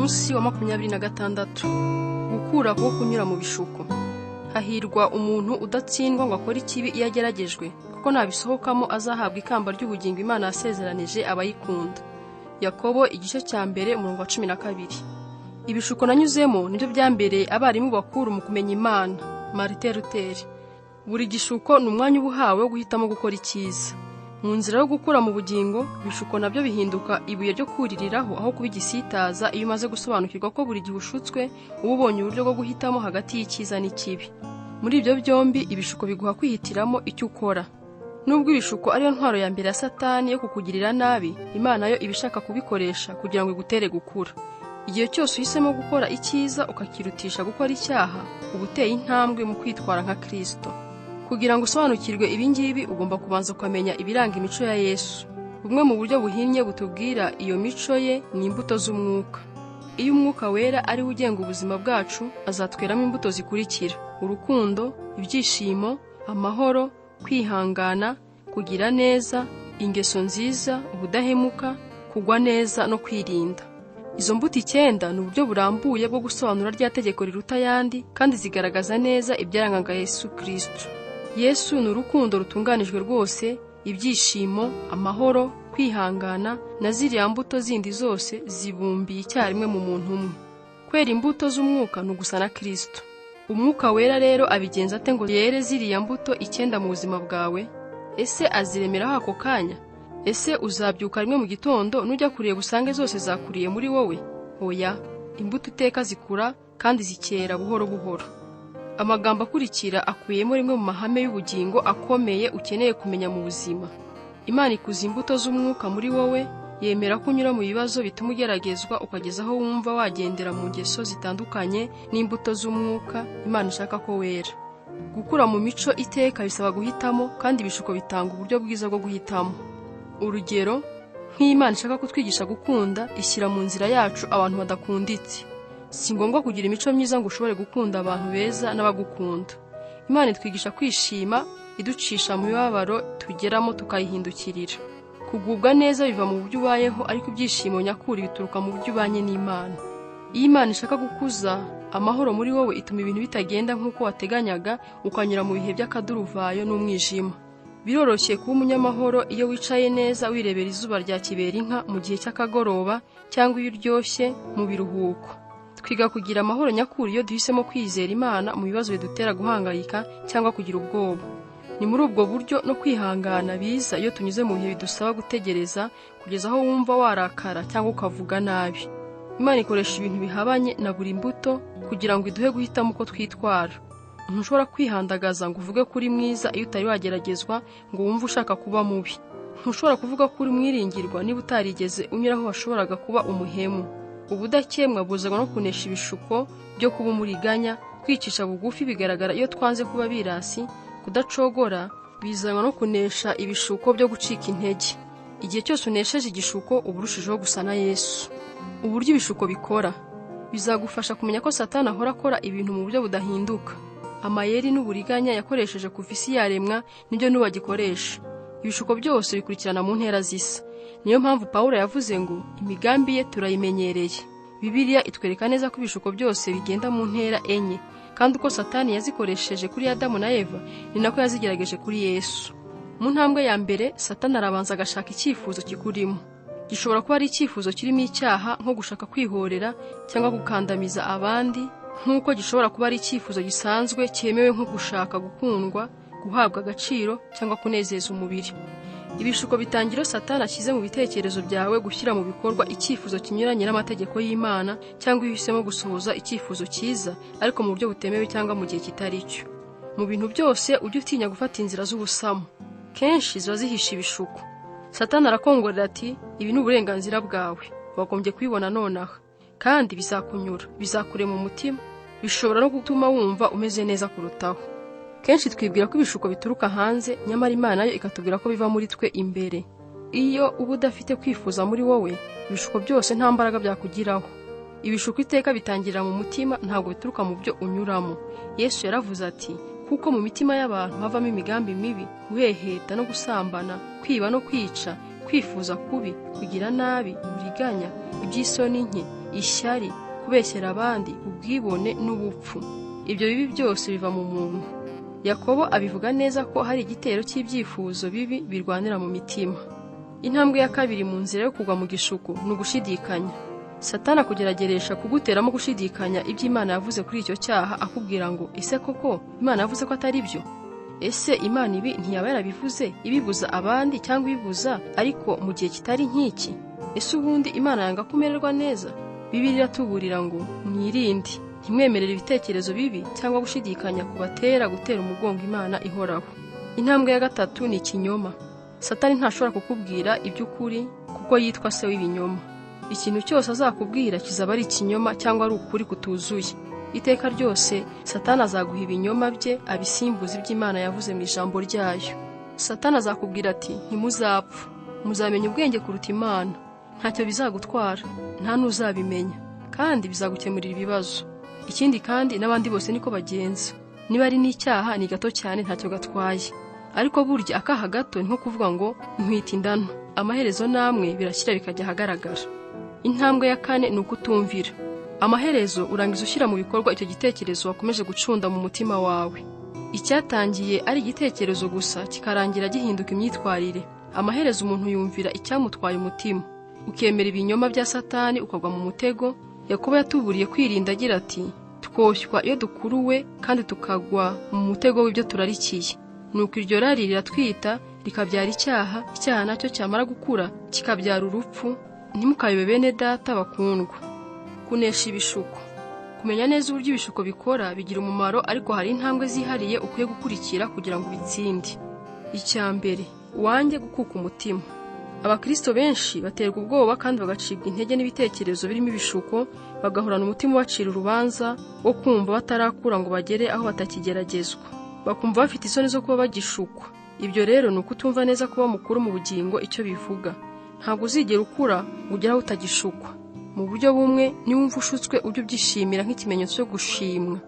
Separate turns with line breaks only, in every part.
Umunsi wa 26. Gukura ko kunyura mu bishuko. Hahirwa umuntu udatsindwa ngo akore ikibi iyo ageragejwe, kuko nabisohokamo azahabwa ikamba ry'ubugingo Imana yasezeranije abayikunda. Yakobo igice cya mbere umurongo wa 12. Ibishuko nanyuzemo nibyo byambereye abarimu bakuru mu kumenya Imana. Martin Luther. Buri gishuko ni umwanya ubuhawe wo guhitamo gukora icyiza. Mu nzira yo gukura mu bugingo, ibishuko nabyo bihinduka ibuye ryo kuririraho aho kuba igisitaza iyo umaze gusobanukirwa ko buri gihe ushutswe uba ubonye uburyo bwo guhitamo hagati y'icyiza n'ikibi. Muri ibyo byombi, ibishuko biguha kwihitiramo icyo ukora. Nubwo ibishuko ariyo ntwaro ya mbere ya Satani yo kukugirira nabi, Imana yo ibishaka kubikoresha kugira ngo igutere gukura. Igihe cyose uhisemo gukora icyiza ukakirutisha gukora icyaha, uba uteye intambwe mu kwitwara nka Kristo. Kugira ngo usobanukirwe ibingibi, ugomba kubanza kumenya ibiranga imico ya Yesu. Bumwe mu buryo buhinnye butubwira iyo mico ye ni imbuto z'umwuka. Iyo umwuka wera ari we ugenga ubuzima bwacu, azatweramo imbuto zikurikira: urukundo, ibyishimo, amahoro, kwihangana, kugira neza, ingeso nziza, ubudahemuka, kugwa neza no kwirinda. Izo mbuto 9 ni uburyo burambuye bwo gusobanura rya tegeko riruta ayandi, kandi zigaragaza neza ibyarangaga Yesu Kristo. Yesu ni urukundo rutunganijwe rwose, ibyishimo, amahoro, kwihangana na ziriya mbuto zindi zose zibumbiye icyarimwe mu muntu umwe. Kwera imbuto z'umwuka ni ugusa na Kristo. Umwuka wera rero abigenza ate ngo yere ziriya mbuto 9 mu buzima bwawe? Ese aziremeraho ako kanya? Ese uzabyuka rimwe mu gitondo nujya kureba usange zose zakuriye muri wowe? Oya, imbuto iteka zikura kandi zikera buhoro buhoro. Amagambo akurikira akuyemo rimwe mu mahame y'ubugingo akomeye ukeneye kumenya mu buzima. Imana ikuza imbuto z'umwuka muri wowe, yemera ko unyura mu bibazo bituma ugeragezwa ukageza aho wumva wagendera mu ngeso zitandukanye n'imbuto z'umwuka Imana ishaka ko wera. Gukura mu mico iteka bisaba guhitamo, kandi ibishuko bitanga uburyo bwiza bwo guhitamo. Urugero, nk'Imana ishaka kutwigisha gukunda, ishyira mu nzira yacu abantu badakunditse. Si ngombwa kugira imico myiza ngo ushobore gukunda abantu beza n'abagukunda. Imana itwigisha kwishima, iducisha mu mibabaro tugeramo tukayihindukirira. Kugubwa neza biva mu buryo ubayeho, ariko ibyishimo nyakuri bituruka mu buryo ubanye n'Imana. Iyo Imana ishaka gukuza amahoro muri wowe, ituma ibintu bitagenda nk'uko wateganyaga, ukanyura mu bihe by'akaduruvayo n'umwijima. Biroroshye kuba umunyamahoro iyo wicaye neza wirebera izuba rya kiberinka mu gihe cy'akagoroba, cyangwa iyo uryoshye mu biruhuko. Twiga kugira amahoro nyakuri iyo duhisemo kwizera Imana mu bibazo bidutera guhangayika cyangwa kugira ubwoba. Ni muri ubwo buryo no kwihangana biza iyo tunyuze mu bihe bidusaba gutegereza kugeza aho wumva warakara cyangwa ukavuga nabi. Imana ikoresha ibintu bihabanye na buri mbuto kugira ngo iduhe guhitamo uko twitwara. Ntushobora kwihandagaza ngo uvuge kuri mwiza iyo utari wageragezwa ngo wumve ushaka kuba mubi. Ntushobora kuvuga kuri mwiringirwa niba utarigeze unyuraho washoboraga kuba umuhemu. Ubudakemwa buzanwa no kunesha ibishuko byo kuba umuriganya. Kwicisha bugufi bigaragara iyo twanze kuba birasi. Kudacogora bizanwa no kunesha ibishuko byo gucika intege. Igihe cyose unesheje igishuko uburushijeho gusa na Yesu. Uburyo ibishuko bikora bizagufasha kumenya ko Satani ahora akora ibintu mu buryo budahinduka. Amayeri n'uburiganya yakoresheje kuva isi yaremwa nibyo n'ubagikoresha. Ibishuko byose bikurikirana mu ntera zisa. Niyo mpamvu Pawulo yavuze ngo imigambi ye turayimenyereye. Bibiliya itwereka neza ko ibishuko byose bigenda mu ntera enye, kandi uko Satani yazikoresheje kuri Adamu na Eva ni nako yazigerageje kuri Yesu. Mu ntambwe ya mbere, Satani arabanza agashaka icyifuzo kikurimo. Gishobora kuba ari icyifuzo kirimo icyaha, nko gushaka kwihorera cyangwa gukandamiza abandi, nk'uko gishobora kuba ari icyifuzo gisanzwe cyemewe nko gushaka gukundwa, guhabwa agaciro cyangwa kunezeza umubiri. Ibishuko bitangira Satani ashyize mu bitekerezo byawe gushyira mu bikorwa icyifuzo kinyuranye n'amategeko y'Imana, cyangwa iyo uhisemo gusohoza icyifuzo cyiza ariko mu buryo butemewe cyangwa mu gihe kitari cyo. Mu bintu byose ujye utinya gufata inzira z'ubusamo. Kenshi ziba zihisha ibishuko. Satani arakongorera ati, ibi ni uburenganzira bwawe, wagombye kubibona nonaha, kandi bizakunyura, bizakurema umutima, bishobora no gutuma wumva umeze neza kurutaho. Kenshi twibwira ko ibishuko bituruka hanze, nyamara Imana yo ikatubwira ko biva muri twe imbere. Iyo uba udafite kwifuza muri wowe, ibishuko byose nta mbaraga byakugiraho. Ibishuko iteka bitangirira mu mutima, ntabwo bituruka mu byo unyuramo. Yesu yaravuze ati, kuko mu mitima y'abantu havamo imigambi mibi, guheheta no gusambana, kwiba no kwica, kwifuza kubi, kugira nabi, uburiganya, iby'isoni nke, ishyari, kubeshyera abandi, ubwibone n'ubupfu. Ibyo bibi byose biva mu muntu. Yakobo abivuga neza ko hari igitero cy'ibyifuzo bibi birwanira mu mitima. Intambwe ya kabiri mu nzira yo kugwa mu gishuko ni ugushidikanya. Satani akugerageresha kuguteramo gushidikanya ibyo Imana yavuze kuri icyo cyaha, akubwira ngo ese koko Imana yavuze ko atari byo? Ese Imana ibi ntiyaba yarabivuze ibibuza abandi cyangwa ibibuza ariko mu gihe kitari nk'iki? Ese ubundi Imana yanga kumererwa neza? Bibiliya iratuburira ngo mwirinde, ntimwemerere ibitekerezo bibi cyangwa gushidikanya kubatera gutera umugongo Imana ihoraho. Intambwe ya gatatu ni ikinyoma. Satani ntashobora kukubwira iby'ukuri kuko yitwa se w'ibinyoma. Ikintu cyose azakubwira kizaba ari ikinyoma cyangwa ari ukuri kutuzuye. Iteka ryose Satani azaguha ibinyoma bye abisimbuza iby'Imana yavuze mu ijambo ryayo. Satani azakubwira ati ntimuzapfa, muzamenya ubwenge kuruta Imana. Ntacyo bizagutwara, nta n'uzabimenya, kandi bizagukemurira ibibazo. Ikindi kandi n'abandi bose niko bagenza. Niba ari n'icyaha ni gato cyane ntacyo gatwaye, ariko burya akaha gato ni nko kuvuga ngo ntwite indano. Amaherezo namwe birashyira bikajya ahagaragara. Intambwe ya kane ni ukutumvira. Amaherezo urangiza ushyira mu bikorwa icyo gitekerezo wakomeje gucunda mu mutima wawe. Icyatangiye ari igitekerezo gusa kikarangira gihinduka imyitwarire. Amaherezo umuntu yumvira icyamutwaye umutima, ukemera ibinyoma bya Satani ukagwa mu mutego. Yakobo yatuburiye kwirinda agira ati twoshywa iyo dukuruwe kandi tukagwa mu mutego w'ibyo turarikiye. Nuko iryo rari riratwita rikabyara icyaha, icyaha nacyo cyamara gukura kikabyara urupfu. Ntimukayobe bene data bakundwa. Kunesha ibishuko. Kumenya neza uburyo ibishuko bikora bigira umumaro, ariko hari intambwe zihariye ukwiye gukurikira kugira ngo ubitsinde. Icya mbere, wange gukuka umutima. Abakristo benshi baterwa ubwoba kandi bagacibwa intege n'ibitekerezo birimo ibishuko, bagahorana umutima ubacira urubanza wo kumva batarakura ngo bagere aho batakigeragezwa. Bakumva bafite isoni zo kuba bagishukwa. Ibyo rero ni ukutumva neza kuba mukuru mu bugingo icyo bivuga. Ntabwo uzigera ukura ngo ugere aho utagishukwa. Mu buryo bumwe, niwumva ushutswe ujye ubyishimira nk'ikimenyetso cyo gushimwa.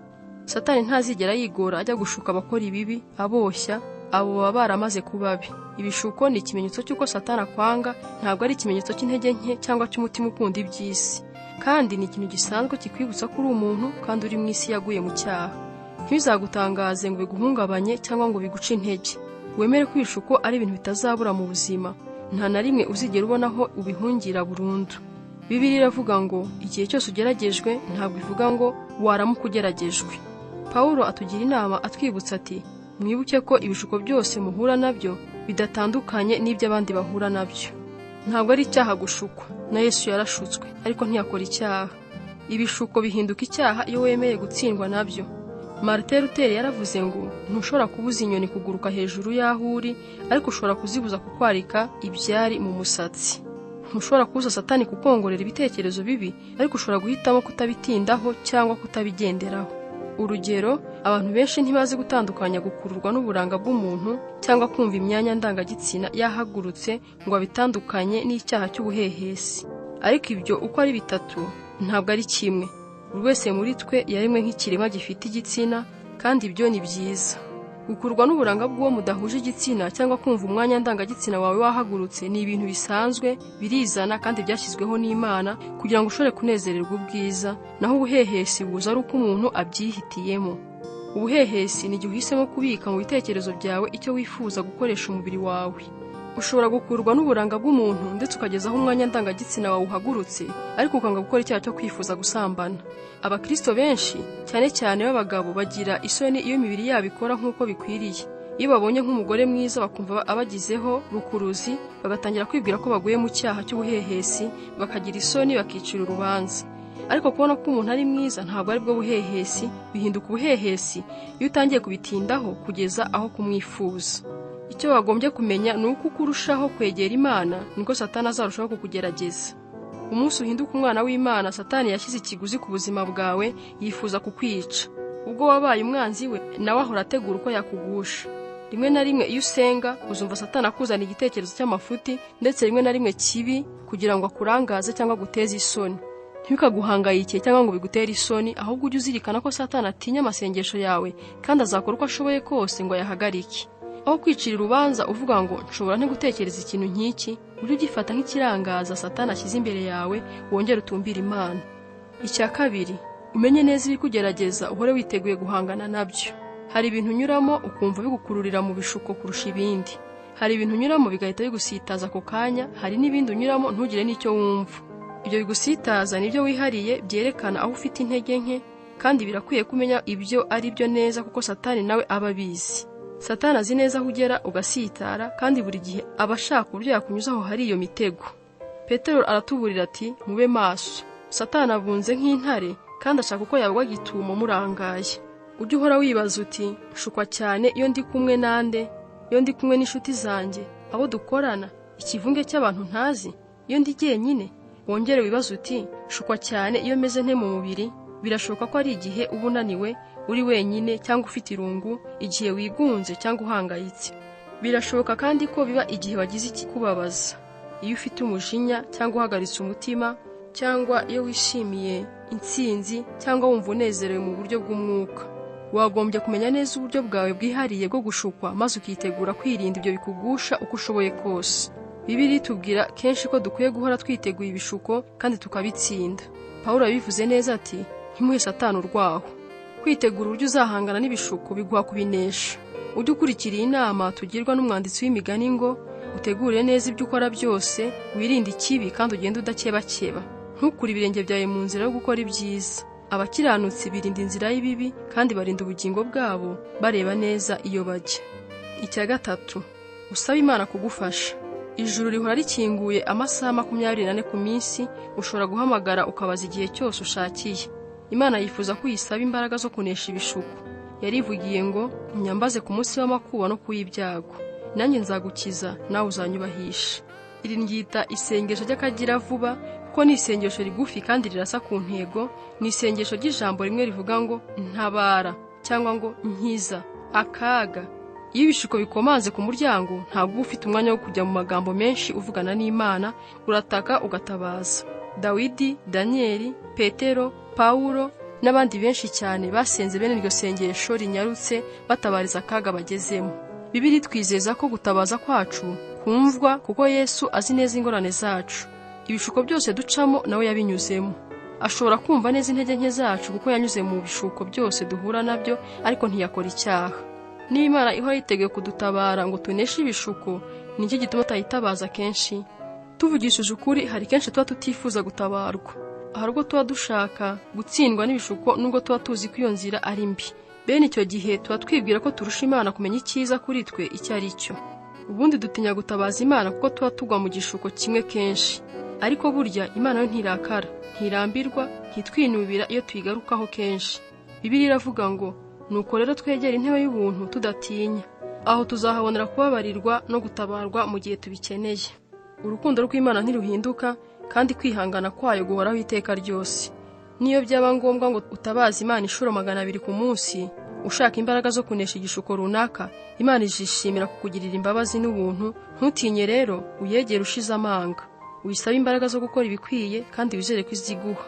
Satani ntazigera yigora ajya gushuka abakora ibibi, aboshya, abo baba baramaze kuba babi. Ibishuko ni ikimenyetso cy'uko Satani akwanga, ntabwo ari ikimenyetso cy'intege nke cyangwa cy'umutima ukunda iby'isi. Kandi ni ikintu gisanzwe kikwibutsa ko uri umuntu kandi uri mu isi yaguye mu cyaha. Ntibizagutangaze ngo biguhungabanye cyangwa ngo biguce intege. Wemere ko ibishuko ari ibintu bitazabura mu buzima. Nta na rimwe uzigera ubonaho ubihungira burundu. Bibiliya iravuga ngo igihe cyose ugeragejwe ntabwo ivuga ngo waramuka ugeragejwe. Pawulo atugira inama atwibutsa ati mwibuke ko ibishuko byose muhura nabyo bidatandukanye n'iby'abandi bahura nabyo. Ntabwo ari icyaha gushukwa. Na Yesu yarashutswe ariko ntiyakora icyaha. Ibishuko bihinduka icyaha iyo wemeye gutsindwa nabyo. Martin Luther yaravuze ngo ntushobora kubuza inyoni kuguruka hejuru y'aho uri, ariko ushobora kuzibuza kukwarika ibyari mu musatsi. Ntushobora kubuza Satani kukongorera ibitekerezo bibi, ariko ushobora guhitamo kutabitindaho cyangwa kutabigenderaho. Urugero, abantu benshi ntibazi gutandukanya gukururwa n'uburanga bw'umuntu cyangwa kumva imyanya ndangagitsina yahagurutse ngo abitandukanye n'icyaha cy'ubuhehesi. Ariko ibyo uko ari bitatu ntabwo ari kimwe. Buri wese muri twe yaremwe nk'ikiremwa gifite igitsina, kandi ibyo ni byiza. Gukurwa n'uburanga bw'uwo mudahuje igitsina cyangwa kumva umwanya ndangagitsina wawe wahagurutse ni ibintu bisanzwe, birizana kandi byashyizweho n'Imana kugira ngo ushobore kunezererwa ubwiza. Naho ubuhehesi buza ari uko umuntu abyihitiyemo. Ubuhehesi ni igihe uhisemo kubika mu bitekerezo byawe icyo wifuza gukoresha umubiri wawe. Ushobora gukurwa n'uburanga bw'umuntu ndetse ukagezaho umwanya ndangagitsina wawe uhagurutse, ariko ukanga gukora icyaha cyo kwifuza gusambana. Abakristo benshi cyane cyane b'abagabo bagira isoni iyo imibiri yabo ikora nk'uko bikwiriye. Iyo babonye nk'umugore mwiza bakumva abagizeho rukuruzi, bagatangira kwibwira ko baguye mu cyaha cy'ubuhehesi, bakagira isoni bakicira urubanza. Ariko kubona ko umuntu ari mwiza ntabwo ari bwo buhehesi, bihinduka ubuhehesi iyo utangiye kubitindaho kugeza aho kumwifuza. Icyo wagombye kumenya ni uko urushaho kwegera Imana niko Satani azarushaho kukugerageza. Umunsi uhinduka umwana w'Imana, Satani yashyize ikiguzi ku buzima bwawe, yifuza kukwica. Ubwo wabaye umwanzi we, nawe ahora ategura uko yakugusha. Rimwe na rimwe iyo usenga uzumva Satani akuzana igitekerezo cy'amafuti ndetse rimwe na rimwe kibi kugira ngo akurangaze cyangwa guteze isoni. Ntibikaguhangayike cyangwa ngo bigutere isoni, ahubwo ujye uzirikana ko Satani atinya amasengesho yawe kandi azakora uko ashoboye kose ngo ayahagarike. Aho kwicira urubanza uvuga ngo nshobora nte gutekereza ikintu nk'iki, ujye ugifata nk'ikirangaza Satani ashyize imbere yawe, wongere utumbire Imana. Icya kabiri, umenye neza ibikugerageza uhore witeguye guhangana nabyo. Hari ibintu unyuramo ukumva bigukururira mu bishuko kurusha ibindi. Hari ibintu unyuramo bigahita bigusitaza ako kanya, hari n'ibindi unyuramo ntugire n'icyo wumva. Ibyo bigusitaza nibyo wihariye byerekana aho ufite intege nke, kandi birakwiye kumenya ibyo ari byo neza kuko Satani nawe aba abizi. Satani azi neza aho ugera ugasitara, kandi buri gihe aba ashaka uburyo yakunyuzaho hari iyo mitego. Petero aratuburira ati mube maso. Satani abunze nk'intare kandi ashaka uko yabwa gitumo murangaye. Ujye uhora wibaza uti nshukwa cyane iyo ndi kumwe nande, iyo ndi kumwe n'inshuti zanjye, abo dukorana, ikivunge cy'abantu ntazi, iyo ndi jyenyine. Wongere wibaza uti nshukwa cyane iyo meze nte mu mubiri. Birashoboka ko ari igihe uba unaniwe, uri wenyine cyangwa ufite irungu, igihe wigunze cyangwa uhangayitse. Birashoboka kandi ko biba igihe wagize ikikubabaza, iyo ufite umujinya cyangwa uhagaritse umutima, cyangwa iyo wishimiye intsinzi cyangwa wumva unezerewe mu buryo bw'umwuka. Wagombye kumenya neza uburyo bwawe bwihariye bwo gushukwa, maze ukitegura kwirinda ibyo bikugusha uko ushoboye kose. Bibiliya itubwira kenshi ko dukwiye guhora twiteguye ibishuko kandi tukabitsinda. Pawulo yabivuze neza ati ntimuhe Satani urwaho. Kwitegura uburyo uzahangana n'ibishuko biguha kubinesha. Ujye ukurikira inama tugirwa n'umwanditsi w'imigani ngo utegure neza ibyo ukora byose, wirinde ikibi kandi ugende udakebakeba. Ntukure ibirenge byawe mu nzira yo gukora ibyiza. Abakiranutsi birinda inzira y'ibibi kandi barinda ubugingo bwabo bareba neza iyo bajya. Icya gatatu, usaba Imana kugufasha. Ijuru rihora rikinguye amasaha 24 ku minsi, ushobora guhamagara ukabaza igihe cyose ushakiye. Imana yifuza ko uyisaba imbaraga zo kunesha ibishuko. Yarivugiye ngo nyambaze ku munsi w'amakuba no kuw'ibyago, nanjye nzagukiza nawe uzanyubahisha. Iri ryita isengesho ry'akagira vuba, kuko ni isengesho rigufi kandi rirasa ku ntego. Ni isengesho ry'ijambo rimwe rivuga ngo ntabara cyangwa ngo nkiza, akaga. Iyo ibishuko bikomanze ku muryango, ntabwo uba ufite umwanya wo kujya mu magambo menshi uvugana n'Imana, urataka ugatabaza. Dawidi, Danieli, Petero, Pawulo n'abandi benshi cyane basenze bene iryo sengesho rinyarutse batabariza akaga bagezemo. Bibiliya twizeza ko gutabaza kwacu kumvwa kuko Yesu azi neza ingorane zacu. Ibishuko byose ducamo nawe yabinyuzemo. Ashobora kumva neza intege nke zacu kuko yanyuze mu bishuko byose duhura nabyo, ariko ntiyakora icyaha. Niba Imana ihora yiteguye kudutabara ngo tuneshe ibishuko, nicyo gituma tutayitabaza kenshi. Tuvugishije ukuri, hari kenshi tuba tutifuza gutabarwa. Hari ubwo tuba dushaka gutsindwa n'ibishuko nubwo tuba tuzi ko iyo nzira ari mbi. Bene icyo gihe tuba twibwira ko turusha Imana kumenya icyiza kuri twe icyo ari cyo. Ubundi dutinya gutabaza Imana kuko tuba tugwa mu gishuko kimwe kenshi. Ariko burya Imana yo ntirakara, ntirambirwa, ntitwinubira iyo tuyigarukaho kenshi. Bibiliya iravuga ngo nuko rero twegera intebe y'ubuntu tudatinya. Aho tuzahabonera kubabarirwa no gutabarwa mu gihe tubikeneye. Urukundo rw'Imana ntiruhinduka, kandi kwihangana kwayo guhoraho iteka ryose. Niyo byaba ngombwa ngo utabaza Imana inshuro 200 ku munsi, ushaka imbaraga zo kunesha igishuko runaka, Imana izishimira kukugirira imbabazi n'ubuntu. Ntutinye rero, uyegere ushize amanga. Uyisaba imbaraga zo gukora ibikwiye kandi wizere ko iziguha.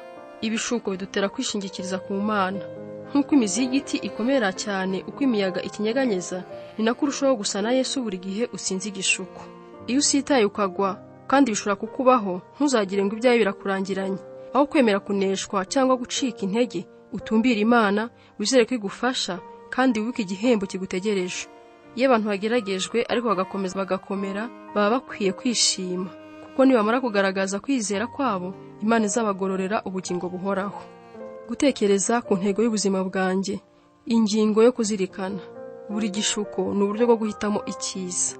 Ibishuko bidutera kwishingikiriza ku Mana. Nk'uko imizi y'igiti ikomera cyane uko imiyaga ikinyeganyeza, ni nako urushaho gusa na Yesu buri gihe usinze igishuko. Iyo usitaye ukagwa kandi bishobora kukubaho, ntuzagire ngo ibyawe birakurangiranye. Aho kwemera kuneshwa cyangwa gucika intege, utumbira Imana, wizere ko igufasha kandi wibuke igihembo kigutegereje. Iyo abantu bageragejwe ariko bagakomeza bagakomera, baba bakwiye kwishima, kuko nibamara kugaragaza kwizera kwabo, Imana izabagororera ubugingo buhoraho. Gutekereza ku ntego y'ubuzima bwanjye. Ingingo yo kuzirikana. Buri gishuko ni uburyo bwo guhitamo icyiza.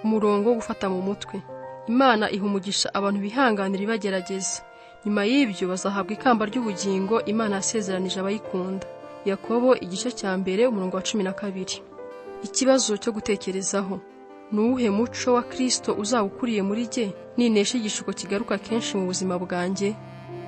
Umurongo wo gufata mu mutwe. Imana iha umugisha abantu bihanganira ibagerageza. Nyuma y'ibyo bazahabwa ikamba ry'ubugingo Imana yasezeranije abayikunda. Yakobo igice cya 1 umurongo wa 12. Ikibazo cyo gutekerezaho. Nuwuhe muco wa Kristo uzawukuriye muri jye ninesha igishuko kigaruka kenshi mu buzima bwanjye?